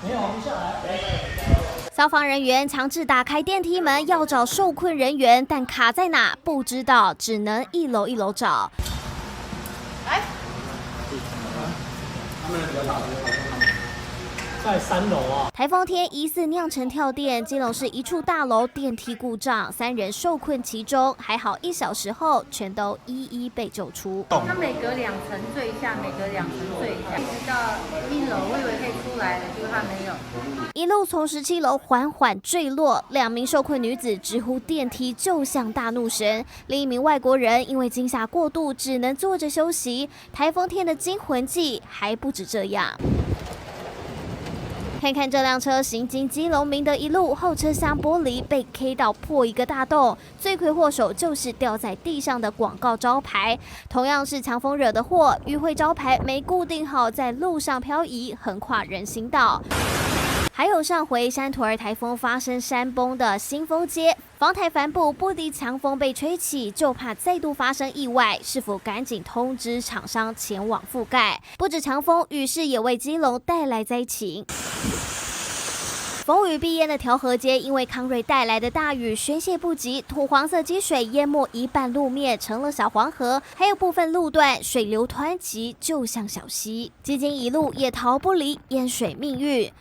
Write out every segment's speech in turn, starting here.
没有，不下来。消防人员强制打开电梯门，要找受困人员，但卡在哪不知道，只能一楼一楼找。来，在3楼啊。台风天疑似酿成跳电，基隆市一处大楼电梯故障，3人受困其中，还好1小时后全都一一被救出。它每隔2层坠下，每隔2层坠下，一直到1楼，我以为可以出来了，结果它没有。一路从17楼缓缓坠落，2名受困女子直呼电梯就像大怒神，另一名外国人因为惊吓过度，只能坐着休息。台风天的惊魂记还不止这样。看看这辆车行经基隆明德一路，后车厢玻璃被 K 到破一个大洞，罪魁祸首就是掉在地上的广告招牌。同样是强风惹的祸，与会招牌没固定好，在路上漂移，横跨人行道。还有上回山图尔台风发生山崩的新丰街，防台帆布不敌强风被吹起，就怕再度发生意外，是否赶紧通知厂商前往覆盖？不止强风，雨势也为基隆带来灾情。风雨必淹的调和街，因为康瑞带来的大雨宣泄不及，土黄色积水淹没一半路面，成了小黄河，还有部分路段水流湍急，就像小溪。基金一路也逃不离淹水命运。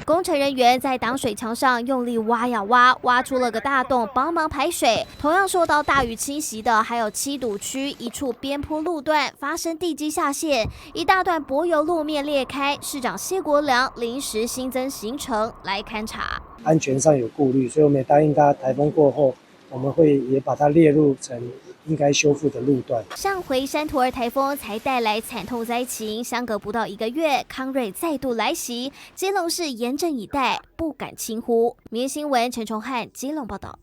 工程人员在挡水墙上用力挖呀挖，挖出了个大洞，帮忙排水。同样受到大雨侵袭的还有七堵区一处边坡路段发生地基下陷，一大段柏油路面裂开。市长谢国良临时新增行程来勘察，安全上有顾虑，所以我们也答应他，台风过后我们会也把它列入成应该修复的路段。上回山图尔台风才带来惨痛灾情，相隔不到1个月，康瑞再度来袭，基隆市严阵以待，不敢轻忽。民新闻陈崇汉基隆报道。